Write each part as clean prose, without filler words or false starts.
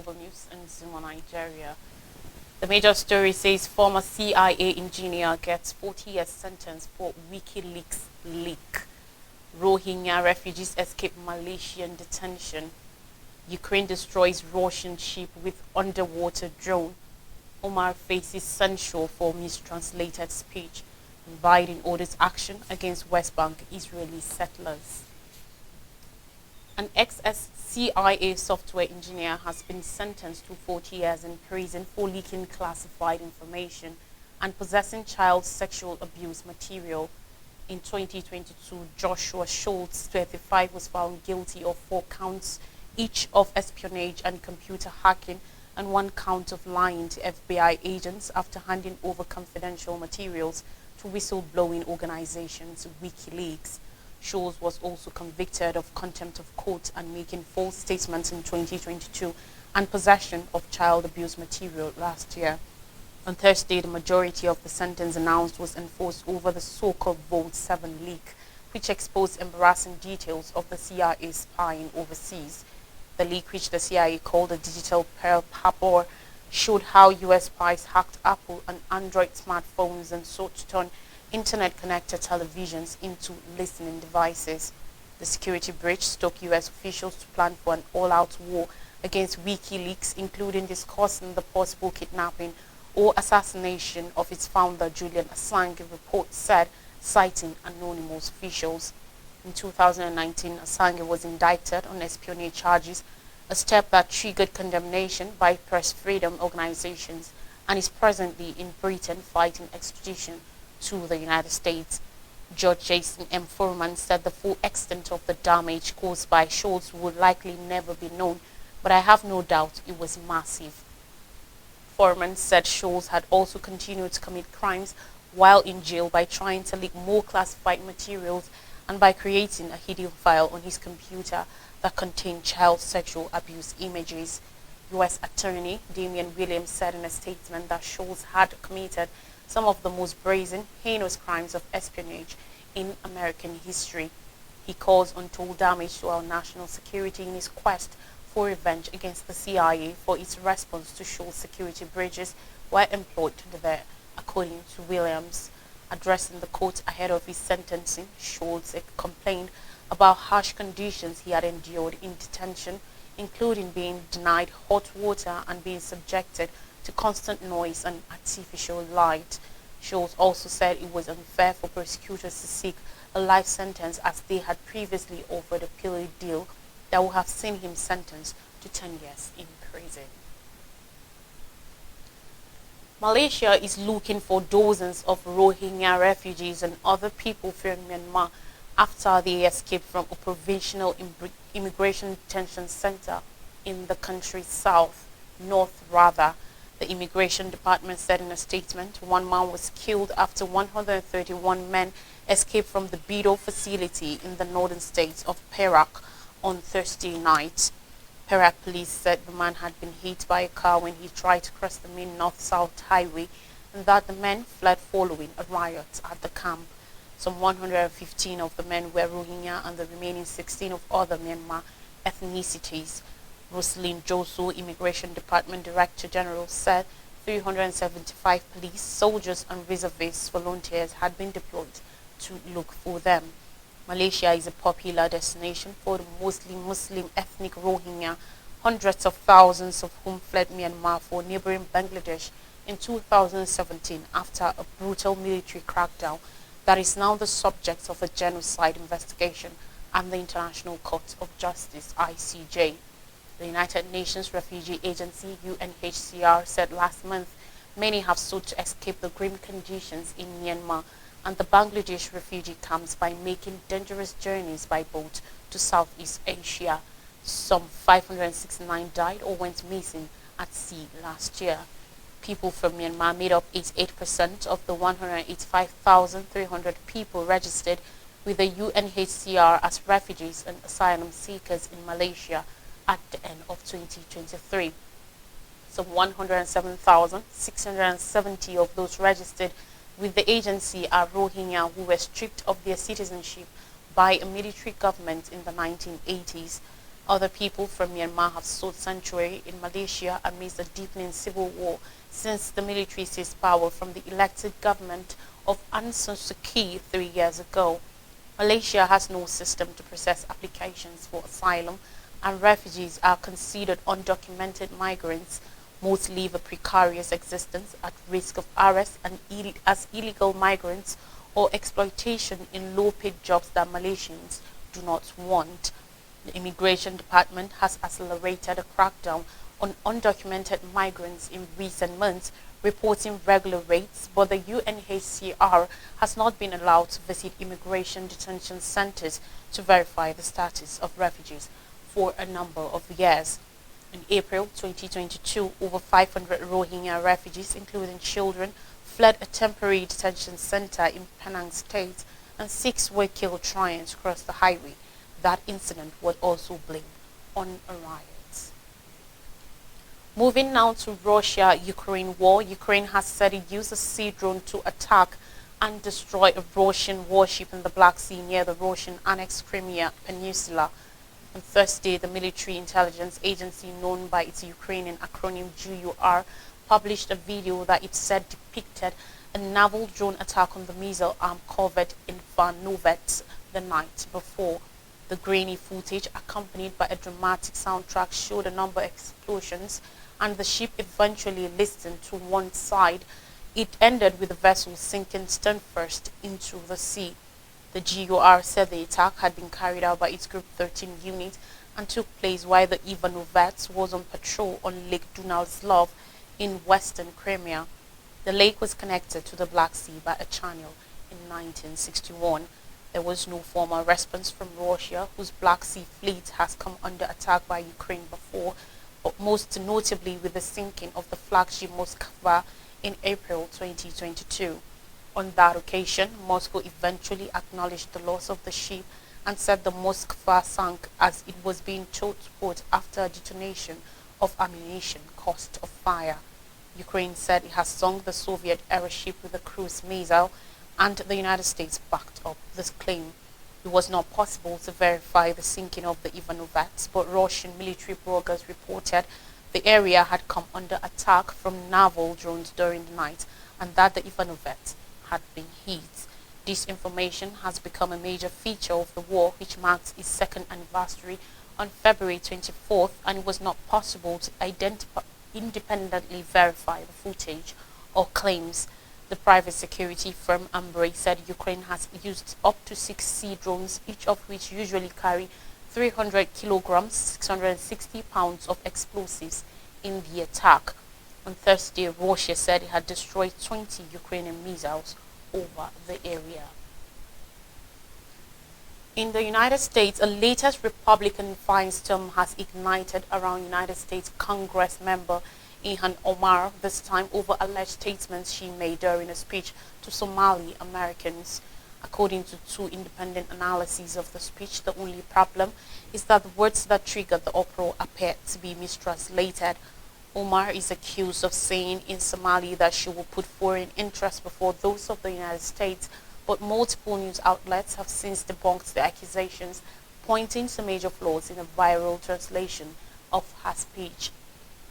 global news in Zuma, Nigeria. The major story says former CIA engineer gets 40 years sentence for WikiLeaks leak. Rohingya refugees escape Malaysian detention. Ukraine destroys Russian ship with underwater drone. Omar faces censure for mistranslated speech. Biden orders action against West Bank Israeli settlers. An ex-CIA software engineer has been sentenced to 40 years in prison for leaking classified information and possessing child sexual abuse material. In 2022, Joshua Schultz, 35, was found guilty of 4 counts each of espionage and computer hacking and 1 count of lying to FBI agents after handing over confidential materials to whistleblowing organizations WikiLeaks. Schultz was also convicted of contempt of court and making false statements in 2022 and possession of child abuse material last year. On Thursday, the majority of the sentence announced was enforced over the so-called Vault 7 leak, which exposed embarrassing details of the CIA spying overseas. The leak, which the CIA called a digital Pearl Harbor, showed how US spies hacked Apple and Android smartphones and sought to turn internet-connected televisions into listening devices. The security breach stoked US officials to plan for an all-out war against WikiLeaks, including discussing the possible kidnapping or assassination of its founder Julian Assange, report said, citing anonymous officials. In 2019, Assange was indicted on espionage charges, a step that triggered condemnation by press freedom organizations, and is presently in Britain fighting extradition to the United States. Judge Jason M. Foreman said the full extent of the damage caused by Schultz would likely never be known, but I have no doubt it was massive. Foreman said Schultz had also continued to commit crimes while in jail by trying to leak more classified materials and by creating a hidden file on his computer that contained child sexual abuse images. U.S. Attorney Damian Williams said in a statement that Schultz had committed some of the most brazen, heinous crimes of espionage in American history. He caused untold damage to our national security in his quest for revenge against the CIA for its response to Schultz's security breaches were employed there, according to Williams. Addressing the court ahead of his sentencing, Schultz complained about harsh conditions he had endured in detention, including being denied hot water and being subjected to constant noise and artificial light. Schultz also said it was unfair for prosecutors to seek a life sentence as they had previously offered a plea deal that would have seen him sentenced to 10 years in prison. Malaysia is looking for dozens of Rohingya refugees and other people from Myanmar after they escaped from a provisional immigration detention center in the country's north. The Immigration Department said in a statement, 1 man was killed after 131 men escaped from the Bido facility in the northern states of Perak on Thursday night. Perak police said the man had been hit by a car when he tried to cross the main north-south highway and that the men fled following a riot at the camp. Some 115 of the men were Rohingya and the remaining 16 of other Myanmar ethnicities. Roslyn Josu, Immigration Department Director General, said 375 police, soldiers and reservists volunteers had been deployed to look for them. Malaysia is a popular destination for the mostly Muslim ethnic Rohingya, hundreds of thousands of whom fled Myanmar for neighboring Bangladesh in 2017 after a brutal military crackdown that is now the subject of a genocide investigation at the International Court of Justice, ICJ. The United Nations Refugee Agency, UNHCR, said last month many have sought to escape the grim conditions in Myanmar and the Bangladesh refugee camps by making dangerous journeys by boat to Southeast Asia. Some 569 died or went missing at sea last year. People from Myanmar made up 88% of the 185,300 people registered with the UNHCR as refugees and asylum seekers in Malaysia at the end of 2023. Some 107,670 of those registered with the agency are Rohingya who were stripped of their citizenship by a military government in the 1980s. Other people from Myanmar have sought sanctuary in Malaysia amidst a deepening civil war since the military seized power from the elected government of Aung San Suu Kyi 3 years ago. Malaysia has no system to process applications for asylum, and refugees are considered undocumented migrants. Most live a precarious existence at risk of arrest and as illegal migrants or exploitation in low-paid jobs that Malaysians do not want. The Immigration Department has accelerated a crackdown on undocumented migrants in recent months, reporting regular raids, but the UNHCR has not been allowed to visit immigration detention centers to verify the status of refugees for a number of years. In April 2022, over 500 Rohingya refugees, including children, fled a temporary detention center in Penang State, and 6 were killed trying to cross the highway. That incident was also blamed on a riot. Moving now to Russia-Ukraine war, Ukraine has said it used a sea drone to attack and destroy a Russian warship in the Black Sea near the Russian-annexed Crimea Peninsula. On Thursday, the military intelligence agency known by its Ukrainian acronym GUR published a video that it said depicted a naval drone attack on the missile-armed corvette in Varnovets the night before. The grainy footage, accompanied by a dramatic soundtrack, showed a number of explosions, and the ship eventually listed to one side. It ended with the vessel sinking stern first into the sea. The GUR said the attack had been carried out by its Group 13 unit and took place while the Ivanovets was on patrol on Lake Dunalzlov in western Crimea. The lake was connected to the Black Sea by a channel in 1961. There was no formal response from Russia, whose Black Sea fleet has come under attack by Ukraine before, but most notably with the sinking of the flagship Moskva in April 2022. On that occasion, Moscow eventually acknowledged the loss of the ship and said the Moskva sank as it was being towed to port after a detonation of ammunition caused a fire. Ukraine said it has sunk the Soviet-era ship with a cruise missile, and the United States backed up this claim. It was not possible to verify the sinking of the Ivanovets, but Russian military bloggers reported the area had come under attack from naval drones during the night and that the Ivanovets had been hit. This information has become a major feature of the war, which marks its second anniversary on February 24th, and it was not possible to independently verify the footage or claims. The private security firm Ambrey said Ukraine has used up to 6 sea drones, each of which usually carry 300 kilograms, 660 pounds of explosives in the attack. On Thursday, Russia said it had destroyed 20 Ukrainian missiles over the area. In the United States, a latest Republican firestorm has ignited around United States Congress member Ilhan Omar, this time over alleged statements she made during a speech to Somali Americans. According to 2 independent analyses of the speech, the only problem is that the words that triggered the uproar appeared to be mistranslated. Omar is accused of saying in Somali that she will put foreign interests before those of the United States, but multiple news outlets have since debunked the accusations, pointing to major flaws in a viral translation of her speech.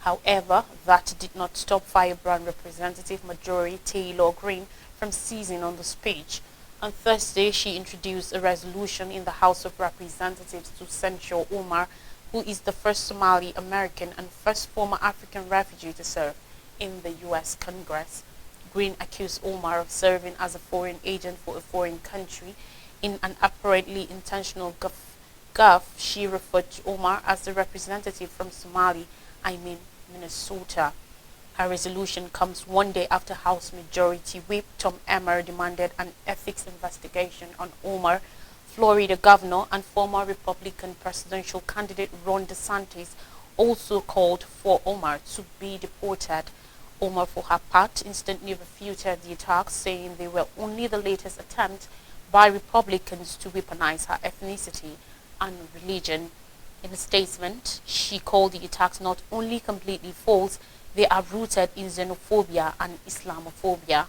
However, that did not stop Firebrand Representative Marjorie Taylor Greene from seizing on the speech. On Thursday, she introduced a resolution in the House of Representatives to censure Omar, who is the first Somali American and first former African refugee to serve in the U.S. Congress. Greene accused Omar of serving as a foreign agent for a foreign country. In an apparently intentional gaffe, she referred to Omar as the representative from Minnesota. Her resolution comes one day after House Majority Whip Tom Emmer demanded an ethics investigation on Omar. Florida Governor and former Republican presidential candidate Ron DeSantis also called for Omar to be deported. Omar, for her part, instantly refuted the attacks, saying they were only the latest attempt by Republicans to weaponize her ethnicity and religion. In a statement, she called the attacks not only completely false, they are rooted in xenophobia and Islamophobia.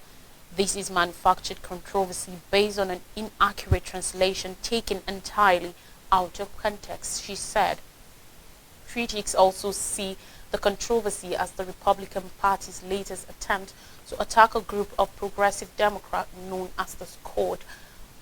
This is manufactured controversy based on an inaccurate translation taken entirely out of context, she said. Critics also see the controversy as the Republican Party's latest attempt to attack a group of progressive Democrats known as the Squad.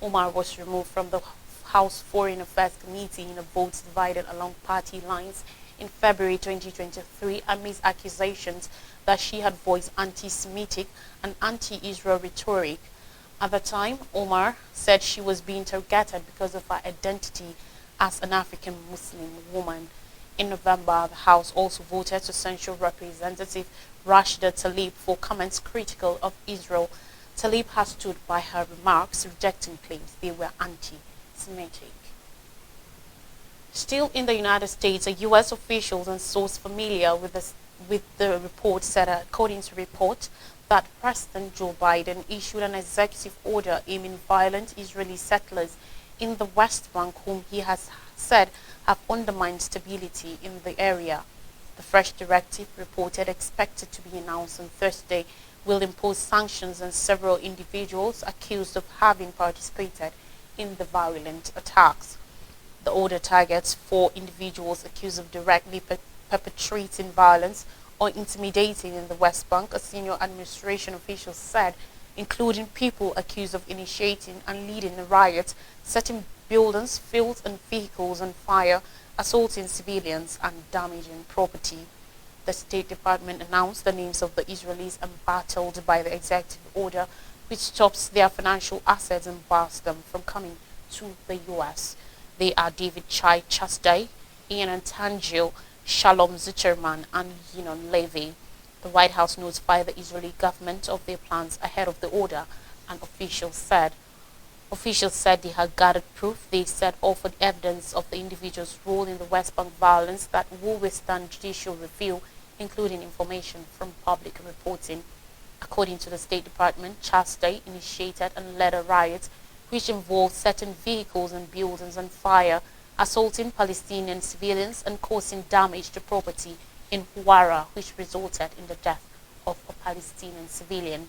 Omar was removed from the House Foreign Affairs Committee in a vote divided along party lines in February 2023 amidst accusations that she had voiced anti-Semitic and anti-Israel rhetoric. At the time, Omar said she was being targeted because of her identity as an African Muslim woman. In November, the House also voted to censure Representative Rashida Tlaib for comments critical of Israel. Tlaib has stood by her remarks, rejecting claims they were anti-Semitic. Still in the United States, a U.S. official and source familiar with the report said, according to report, that President Joe Biden issued an executive order aiming violent Israeli settlers in the West Bank, whom he has said have undermined stability in the area. The fresh directive, reported expected to be announced on Thursday, will impose sanctions on several individuals accused of having participated in the violent attacks. The order targets 4 individuals accused of directly perpetrating violence or intimidating in the West Bank, a senior administration official said, including people accused of initiating and leading the riots, setting buildings, fields and vehicles on fire, assaulting civilians and damaging property. The State Department announced the names of the Israelis embattled by the executive order, which stops their financial assets and bars them from coming to the U.S. They are David Chai Chasdai, Ian Tangil, Shalom Zuckerman, and Yinon Levy. The White House notified the Israeli government of their plans ahead of the order, and officials said they had gathered proof. They said offered evidence of the individual's role in the West Bank violence that will withstand judicial review, including information from public reporting. According to the State Department, Chasdai initiated and led a riot which involved setting vehicles and buildings on fire, assaulting Palestinian civilians and causing damage to property in Huwara, which resulted in the death of a Palestinian civilian.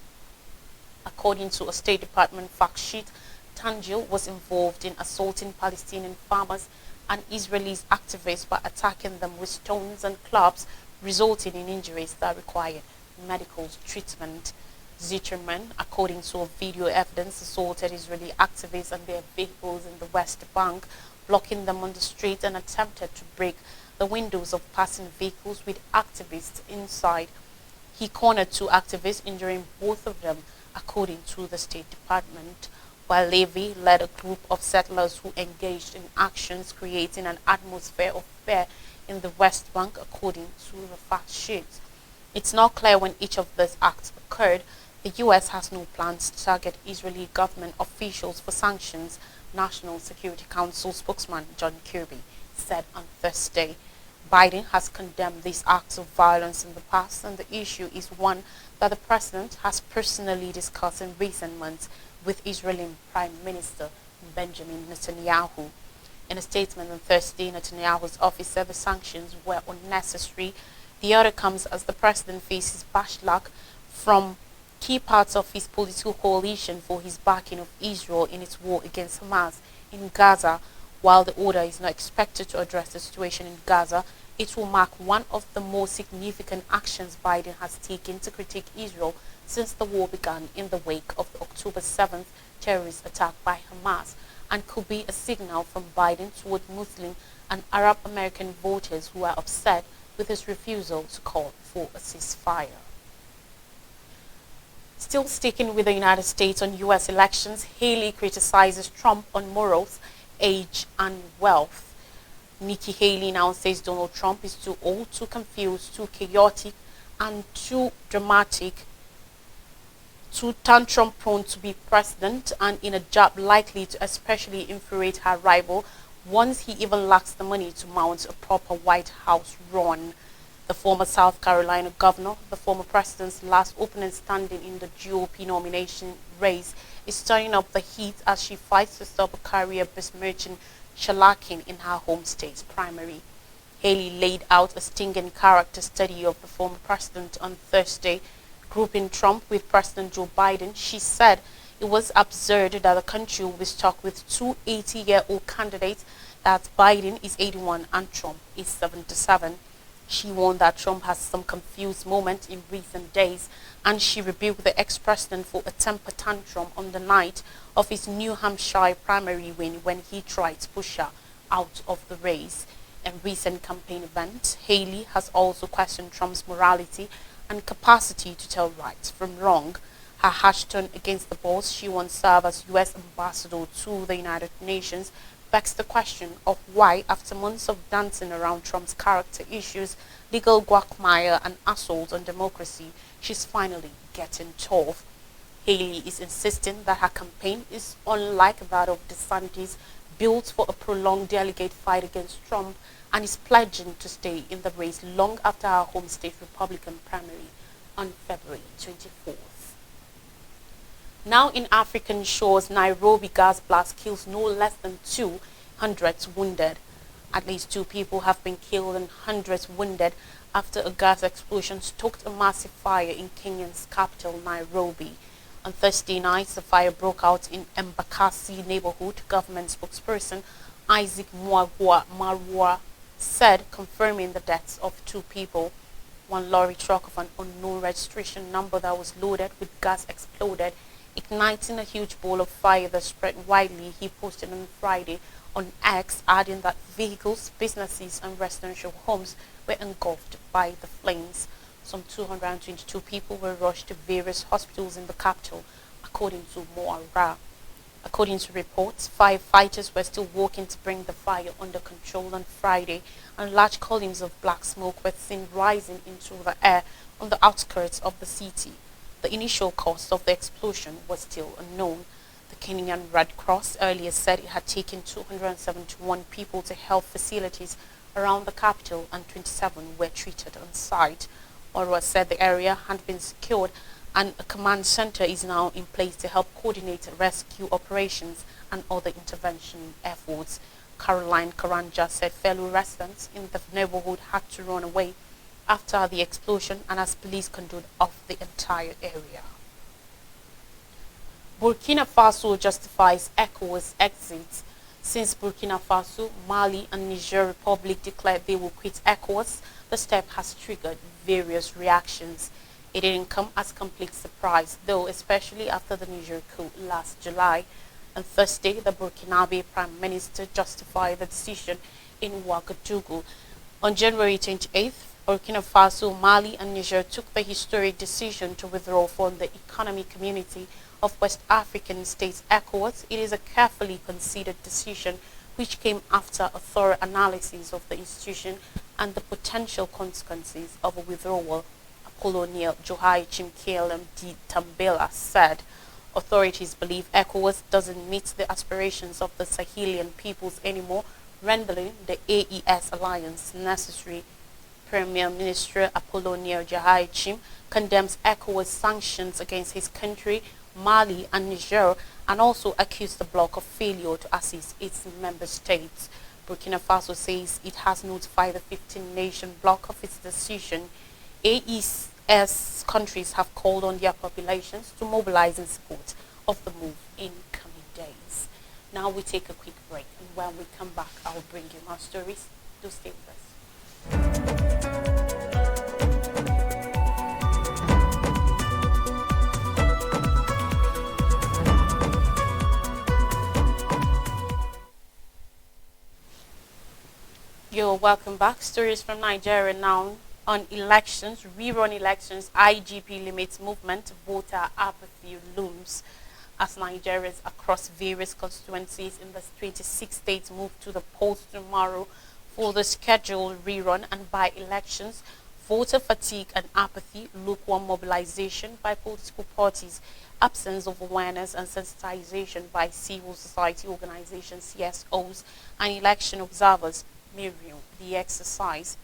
According to a State Department fact sheet, Tangil was involved in assaulting Palestinian farmers and Israeli activists by attacking them with stones and clubs, resulting in injuries that required medical treatment. Zitterman, according to video evidence, assaulted Israeli activists and their vehicles in the West Bank, blocking them on the street, and attempted to break the windows of passing vehicles with activists inside. He cornered 2 activists, injuring both of them, according to the State Department, while Levy led a group of settlers who engaged in actions creating an atmosphere of fear in the West Bank, according to the fact sheet. It's not clear when each of these acts occurred. The U.S. has no plans to target Israeli government officials for sanctions, National Security Council spokesman John Kirby said on Thursday. Biden has condemned these acts of violence in the past, and the issue is one that the president has personally discussed in recent months with Israeli Prime Minister Benjamin Netanyahu. In a statement on Thursday, Netanyahu's office said the sanctions were unnecessary. The order comes as the president faces backlash from key parts of his political coalition for his backing of Israel in its war against Hamas in Gaza. While the order is not expected to address the situation in Gaza, it will mark one of the most significant actions Biden has taken to critique Israel since the war began in the wake of the October 7th terrorist attack by Hamas, and could be a signal from Biden toward Muslim and Arab American voters who are upset with his refusal to call for a ceasefire. Still sticking with the United States on U.S. elections, Haley criticizes Trump on morals, age, and wealth. Nikki Haley now says Donald Trump is too old, too confused, too chaotic, and too dramatic, too tantrum-prone to be president, and in a job likely to especially infuriate her rival once he even lacks the money to mount a proper White House run. The former South Carolina governor, the former president's last opponent standing in the GOP nomination race, is turning up the heat as she fights to stop a career besmirching shellacking in her home state's primary. Haley laid out a stinging character study of the former president on Thursday, grouping Trump with President Joe Biden. She said it was absurd that the country will be stuck with 2 80-year-old candidates that Biden is 81 and Trump is 77. She warned that Trump has some confused moments in recent days, and she rebuked the ex-president for a temper tantrum on the night of his New Hampshire primary win when he tried to push her out of the race. In recent campaign events, Haley has also questioned Trump's morality and capacity to tell right from wrong. Her harsh tone against the boss she once served as U.S. ambassador to the United Nations begs the question of why, after months of dancing around Trump's character issues, legal quagmire, and assault on democracy, she's finally getting tough. Haley is insisting that her campaign is unlike that of DeSantis, built for a prolonged delegate fight against Trump, and is pledging to stay in the race long after her home state Republican primary on February 24th. Now in African shores, Nairobi gas blast kills no less than 200 wounded. At least 2 people have been killed and hundreds wounded after a gas explosion stoked a massive fire in Kenya's capital, Nairobi. On Thursday night, the fire broke out in Embakasi neighborhood. Government spokesperson Isaac Marwa said, confirming the deaths of 2 people. One lorry truck of an unknown registration number that was loaded with gas exploded, igniting a huge ball of fire that spread widely, he posted on Friday on X, adding that vehicles, businesses, and residential homes were engulfed by the flames. Some 222 people were rushed to various hospitals in the capital, according to Moara. According to reports, firefighters were still working to bring the fire under control on Friday, and large columns of black smoke were seen rising into the air on the outskirts of the city. The initial cause of the explosion was still unknown. The Kenyan Red Cross earlier said it had taken 271 people to health facilities around the capital, and 27 were treated on site. Orwa said the area had been secured and a command center is now in place to help coordinate rescue operations and other intervention efforts. Caroline Karanja said fellow residents in the neighborhood had to run away after the explosion and as police controlled off the entire area. Burkina Faso justifies ECOWAS exit. Since Burkina Faso, Mali, and Niger Republic declared they will quit ECOWAS, the step has triggered various reactions. It didn't come as a complete surprise, though, especially after the Niger coup last July. On Thursday, the Burkinabe Prime Minister justified the decision in Ouagadougou. On January 28th, Burkina Faso, Mali, and Niger took the historic decision to withdraw from the Economic Community of West African States ECOWAS. It is a carefully considered decision which came after a thorough analysis of the institution and the potential consequences of a withdrawal, Colonel Johai Chimkelem Di Tambela said. Authorities believe ECOWAS doesn't meet the aspirations of the Sahelian peoples anymore, rendering the AES alliance necessary. Premier Minister Apollonier Jahai Chim condemns ECOWAS sanctions against his country, Mali, and Niger, and also accused the bloc of failure to assist its member states. Burkina Faso says it has notified the 15-nation bloc of its decision. AES countries have called on their populations to mobilize in support of the move in coming days. Now we take a quick break, and when we come back, I'll bring you more stories. Do stay with us. You're welcome back. Stories from Nigeria now on elections, rerun elections. IGP limits movement, voter apathy looms as Nigerians across various constituencies in the 26 states move to the polls tomorrow for the scheduled rerun and by-elections. Voter fatigue and apathy, lukewarm mobilization by political parties, absence of awareness and sensitization by civil society organizations, CSOs, and election observers mirror the exercise.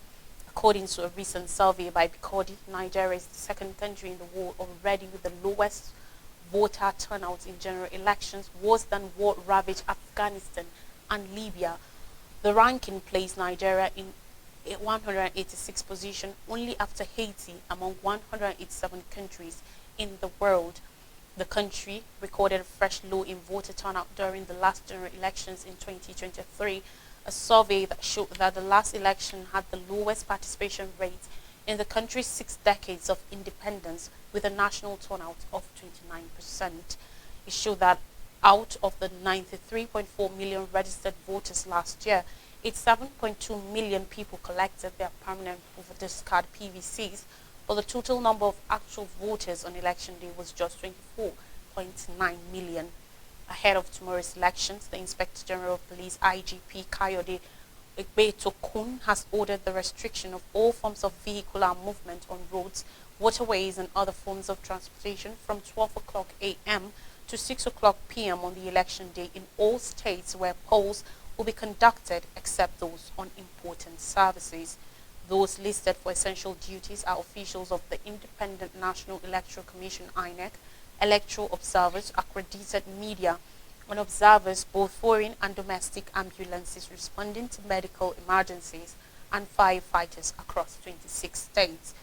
According to a recent survey by Bikodi, Nigeria is the second country in the world already with the lowest voter turnout in general elections, worse than war-ravaged Afghanistan and Libya. The ranking placed Nigeria in 186th position, only after Haiti among 187 countries in the world. The country recorded a fresh low in voter turnout during the last general elections in 2023. a survey that showed that the last election had the lowest participation rate in the country's 6 decades of independence, with a national turnout of 29%. It showed that out of the 93.4 million registered voters last year, 87.2 million people collected their permanent voters card (PVCs), but the total number of actual voters on election day was just 24.9 million. Ahead of tomorrow's elections, the Inspector General of Police (IGP) Kayode Egbetokun has ordered the restriction of all forms of vehicular movement on roads, waterways, and other forms of transportation from 12 o'clock a.m. to 6 o'clock p.m. on the election day in all states where polls will be conducted, except those on important services. Those listed for essential duties are officials of the Independent National Electoral Commission (INEC), electoral observers, accredited media, and observers, both foreign and domestic, ambulances responding to medical emergencies, and firefighters across 26 states.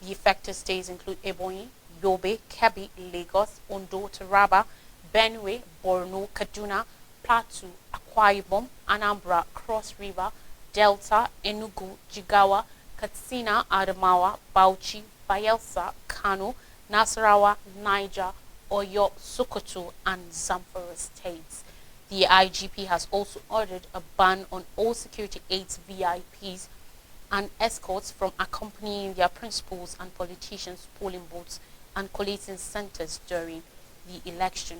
The affected states include Ebonyi, Yobe, Kebbi, Lagos, Ondo, Taraba, Benue, Borno, Kaduna, Plateau, Akwa Ibom, Anambra, Cross River, Delta, Enugu, Jigawa, Katsina, Adamawa, Bauchi, Bayelsa, Kano, Nasarawa, Niger, Oyo, Sokoto, and Zamfara states. The IGP has also ordered a ban on all security aides, VIPs, and escorts from accompanying their principals and politicians to polling booths and collating centers during the election.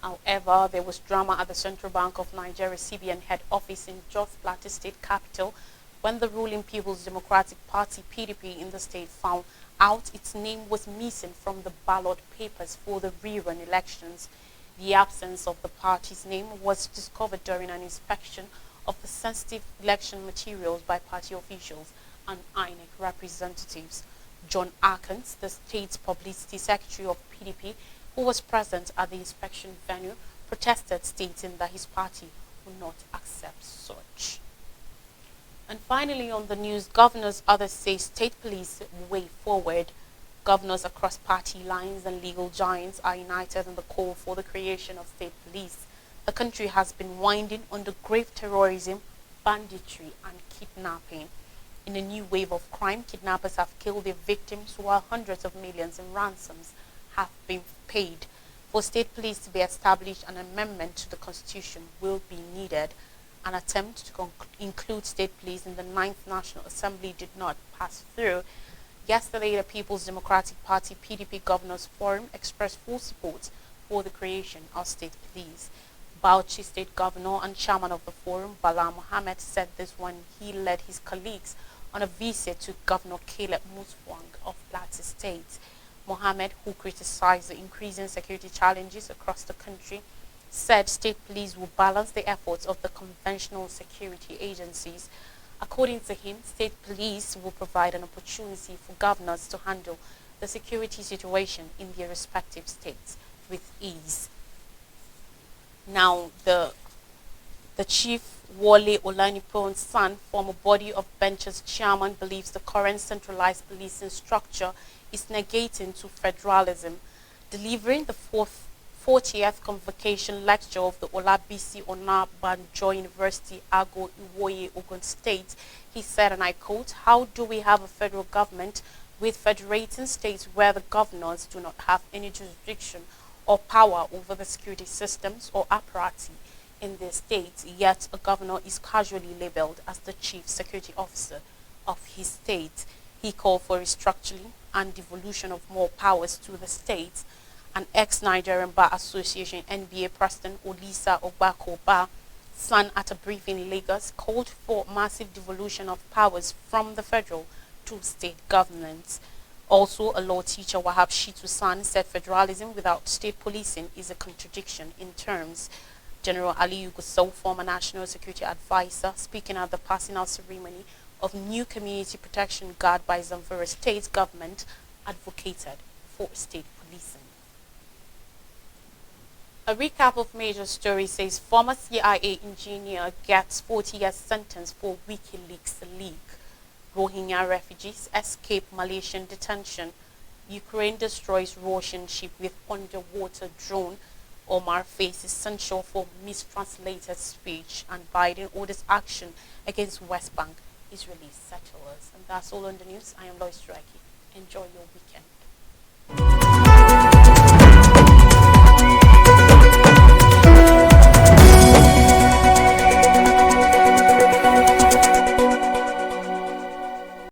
However, there was drama at the Central Bank of Nigeria (CBN) head office in Jos Plateau State capital when the ruling People's Democratic Party (PDP) in the state found out its name was missing from the ballot papers for the rerun elections. The absence of the party's name was discovered during an inspection of the sensitive election materials by party officials and INEC representatives. John Arkins, the state's publicity secretary of PDP, who was present at the inspection venue, protested, stating that his party would not accept such. And finally, on the news, governors others say state police way forward. Governors across party lines and legal giants are united in the call for the creation of state police. The country has been winding under grave terrorism, banditry, and kidnapping. In a new wave of crime, kidnappers have killed their victims while hundreds of millions in ransoms have been paid. For state police to be established, an amendment to the constitution will be needed. An attempt to include state police in the 9th National Assembly did not pass through. Yesterday, the People's Democratic Party (PDP) Governors Forum expressed full support for the creation of state police. Bauchi State Governor and Chairman of the Forum, Bala Mohammed, said this when he led his colleagues on a visit to Governor Caleb Muswang of Plateau State. Mohammed, who criticized the increasing security challenges across the country, said state police will balance the efforts of the conventional security agencies. According to him, state police will provide an opportunity for governors to handle the security situation in their respective states with ease. Now, the chief, Wole Olanipo's son, former Body of Benches chairman, believes the current centralized policing structure is negating to federalism. Delivering the 40th convocation lecture of the Olabisi Onabanjo University, Ago Iwoye, Ogun State, he said, and I quote, "How do we have a federal government with federating states where the governors do not have any jurisdiction or power over the security systems or apparatus in their states, yet a governor is casually labeled as the chief security officer of his state?" He called for restructuring and devolution of more powers to the states. An ex-Nigerian Bar Association (NBA) President Olisa Ogbakoba, son at a briefing in Lagos, called for massive devolution of powers from the federal to state governments. Also, a law teacher, Wahab Shitu San, said federalism without state policing is a contradiction in terms. General Ali Gusau, former National Security Advisor, speaking at the passing out ceremony of new Community Protection Guard by Zamfara State Government, advocated for state policing. A recap of major stories says former CIA engineer gets 40 years sentence for WikiLeaks leak. Rohingya refugees escape Malaysian detention. Ukraine destroys Russian ship with underwater drone. Omar faces censure for mistranslated speech, and Biden orders action against West Bank Israeli settlers. And that's all on the news. I am Lois Strike. Enjoy your weekend.